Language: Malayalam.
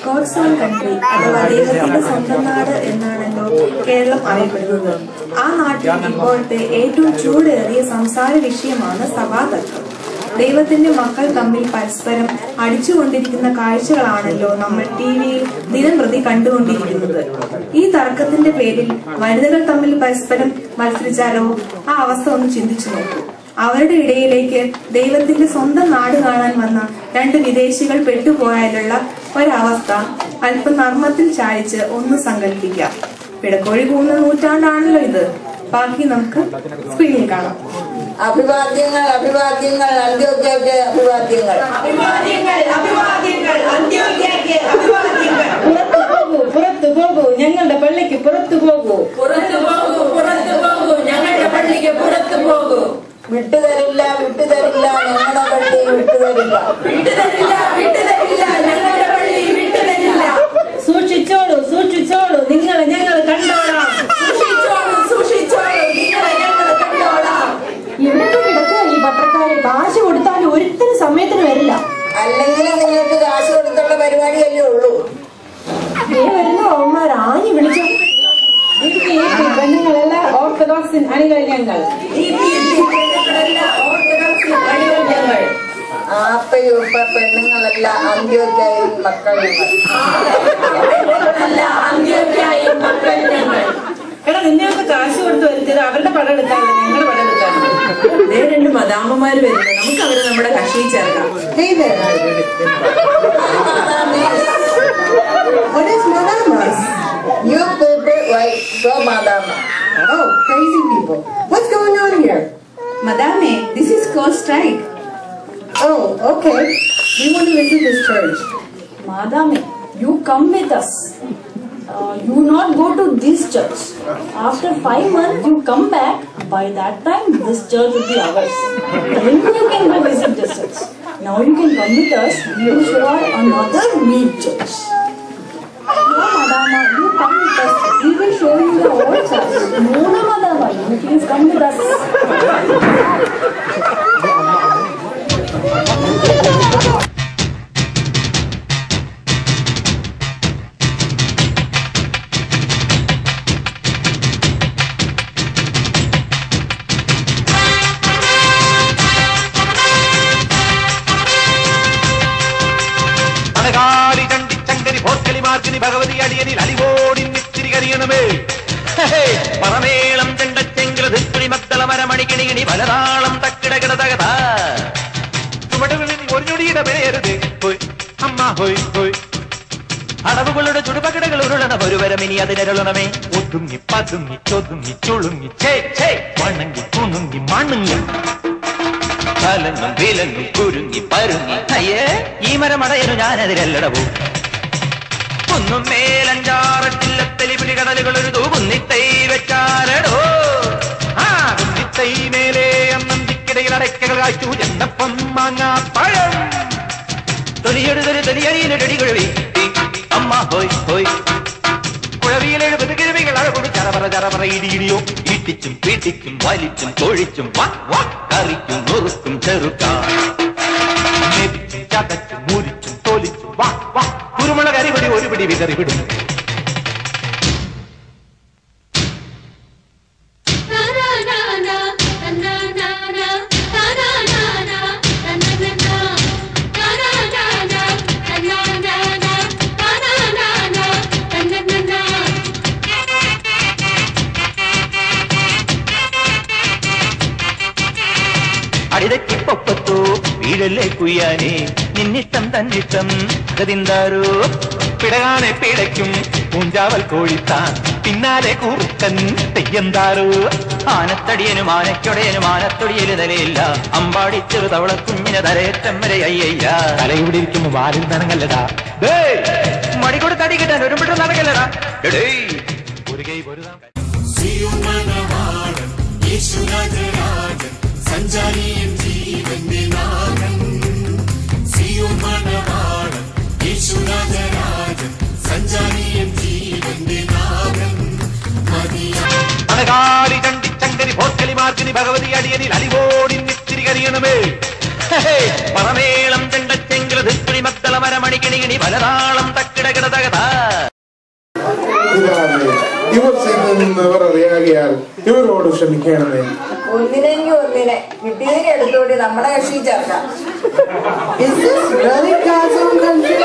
ഗോഡ്സ് ഓൺ കൺട്രി അഥവാ ദൈവത്തിന്റെ സ്വന്തം നാട് എന്നാണല്ലോ കേരളം അറിയപ്പെടുന്നത്. ആ നാട്ടിൽ ഇപ്പോഴത്തെ ഏറ്റവും ചൂടേറിയ സംസാര വിഷയമാണ് സഭാതർക്കം. ദൈവത്തിന്റെ മക്കൾ തമ്മിൽ പരസ്പരം അടിച്ചുകൊണ്ടിരിക്കുന്ന കാഴ്ചകളാണല്ലോ നമ്മൾ ടിവിയിൽ ദിനംപ്രതി കണ്ടുകൊണ്ടിരിക്കുന്നത്. ഈ തർക്കത്തിന്റെ പേരിൽ വനിതകൾ തമ്മിൽ പരസ്പരം മത്സരിച്ചാലോ? ആ അവസ്ഥ ഒന്ന് ചിന്തിച്ചു നോക്കൂ. അവരുടെ ഇടയിലേക്ക് ദൈവത്തിന്റെ സ്വന്തം നാട് കാണാൻ വന്ന രണ്ട് വിദേശികൾ പെട്ടുപോയാലുള്ള ഒരവസ്ഥ അല്പം നർമ്മത്തിൽ ചായച്ച് ഒന്ന് സങ്കല്പിക്കാം. പിടക്കോഴി പോകുന്ന നൂറ്റാണ്ടാണല്ലോ ഇത്. ബാക്കി നമുക്ക് സ്ക്രീനിൽ കാണാം. അഭിവാദ്യങ്ങൾ അഭിവാദ്യങ്ങൾ അന്ത്യോക്യയ്ക്ക് അഭിവാദ്യങ്ങൾ. പുറത്തു പോകൂ ഞങ്ങളുടെ പള്ളിക്ക് പുറത്തു പോകൂ. പുറത്തു പോകൂ പുറത്തു പോകൂ ഞങ്ങളുടെ പള്ളിക്ക് പുറത്തു പോകൂ. വിട്ടുതരില്ല വിട്ടുതരില്ല ഞങ്ങളുടെ പള്ളി വിട്ടുതരില്ല. വിട്ടുതരില്ല വിട്ടുതരില്ല ഞങ്ങളുടെ പള്ളി വിട്ടുതരില്ല. സൂക്ഷിച്ചോളൂ സൂക്ഷിച്ചോളൂ നിങ്ങളെ ഞങ്ങൾ കണ്ടോളാം. സൂക്ഷിച്ചോളൂ സൂക്ഷിച്ചോളൂ നിങ്ങളെ ഞങ്ങൾ കണ്ടോളാം. ഇവിടൊക്കെ കിടക്കുക ഈ പത്രക്കാരെ. കാശ് കൊടുത്താലും ഒരിക്കലും സമയത്തിന് വരില്ല. അല്ലെങ്കിൽ നിങ്ങൾക്ക് കാശ് കൊടുത്തുള്ള പരിപാടിയല്ലേ ഉള്ളൂ. വരുന്ന അവന്മാർ ആഞ്ഞു വിളിച്ചു. പെണ്ണുങ്ങളെല്ലാം ഓർത്തഡോക്സ് അണികൾ ഞങ്ങൾ. ആപ്പയൂപ്പ പെണ്ണുങ്ങളല്ല അന്ത്യോക്യായും മക്കൾ ഞങ്ങൾ. എടാ നിന്നെയൊക്കെ കാശ് കൊടുത്ത് വരുത്തിയത് അവരുടെ പടം എടുക്കാനല്ല ഞങ്ങളുടെ പടം എടുക്കാനാണ്. രണ്ട് മദാമ്മമാര് വരുന്നത്, നമുക്ക് അവരെ നമ്മുടെ കക്ഷിയിൽ ചേർക്കാം. What is Madamas? You people like so Madama. Oh, crazy people. What's going on here? Madame, this is called strike. Oh, okay. We want to visit this church. Madame, you come with us. You not go to this church. After 5 months, you come back. By that time, this church will be ours. Then you can go visit this church. Now you can come with us. You show our another neat church. No, Madama, you come with us. We will show you the old church. No, Madama, you please come with us. Bhagavathi അടിയനിൽ അലിവോടി തിരികറിയണമേ. പറമേളം ചെണ്ടച്ചെങ്കില ധിക്കുടി മക്കള മരമണിക്കിണികിണി പലതാളം തക്കിടകിട തകത ചുവടുകളിൽ ഒരു ഞൊടിയുടെ പെരയരുത്. ഹോയ് അമ്മ ഹോയ് ഹോയ്. അടവുകളുടെ ചുടുപകിടകൾ ഉരുളണ ഒരുവരം ഇനി അതിനരുളണമേ. ഒതുങ്ങി പതുങ്ങി ചൊതുങ്ങി ചുളുങ്ങി ചേ ചേ വണങ്ങി കുണുങ്ങി മണുങ്ങി കലങ്ങും വിലങ്ങും കുരുങ്ങി പരുങ്ങി. അയ്യേ ഈ മരമടയനു ഞാനതിരല്ലടവൂ. ഒന്നും മേലഞ്ചാറട്ടില്ലത്തെലിപിടി കടലുകൾ ഒരു കുന്നിത്തൈ വെച്ചാലടോ. ആ കുന്നിത്തൈ മേലെ അന്നന്തിക്കിടയിൽ അടയ്ക്കകൾ കാച്ചു ചെണ്ടപ്പം മാങ്ങാ പഴം തൊലിയെടുതൊരു തൊലിയരിയിലൊടി കുഴവി അമ്മ ഹോയ് ഹോയ്. കുഴവിയിലെഴുപത് കിഴവികൾ അഴകൊടു ചറപറ ചറപറ ഇടിയിടിയോ. ഇട്ടിച്ചും പീട്ടിച്ചും വലിച്ചും തൊഴിച്ചും കറിക്കും നുറുക്കും ചെറുക്കാം ചതച്ചും മുരിച്ചും തോലിച്ചും കുരുമുളക് അരിപടി ഒരു പിടി വിതറി വിടും. അടിതക്കിപ്പൊപ്പത്തോ വീഴല്ലേ കുയ്യാനേ നിന്നിഷ്ടം തന്നിഷ്ടം അകതിന്താരോ. പിടകാനെ പിടയ്ക്കും പൂഞ്ചാവൽ കോഴിത്താൻ പിന്നാലെ കൂറുക്കൻ തെയ്യന്താരോ. ആനത്തടിയനും ആനയ്ക്കൊടയനും ആനത്തൊടിയല് തലയില്ല. അമ്പാടി ചെറു തവള കുഞ്ഞിനെ തലയേറ്റം വരെ അയ്യയ്യ. തലയുടെ ഇരിക്കുമ്പോ വാലിൽ നനങ്ങല്ലടാ. മടികൊടു തടി കിട്ടാൻ ഒരുമിട്ട് നടക്കല്ലടാ. ഒരു കൈ പൊരുതാം. സഞ്ചാരിയും ജീവന്റെ നാഥൻ സിയോൻ മണവാളൻ യേശുരാജരാജൻ സഞ്ചാരിയും ജീവന്റെ നാഥൻ അനകാലി ചണ്ടി ചങ്കരി ഭോക്കലി മാർക്കിനി ഭഗവതി അടിയനിൽ അലിവോടി തിരികറിയണമേ. പറമേളം ചെണ്ടച്ചെങ്കില ധിക്കുളി മക്കള മരമണിക്കിണികിണി പലതാളം തക്കിടകിടതകത. ഇവർ ചെയ്യുന്നവരറിയാകിയാൽ ഇവരോട് ക്ഷമിക്കണമേ. ഒന്നിനെങ്കിൽ ഒന്നിനെ കിട്ടിയതിനെ എടുത്തോടി നമ്മളെ കക്ഷി ചേർക്കാം. Is this really God's own country?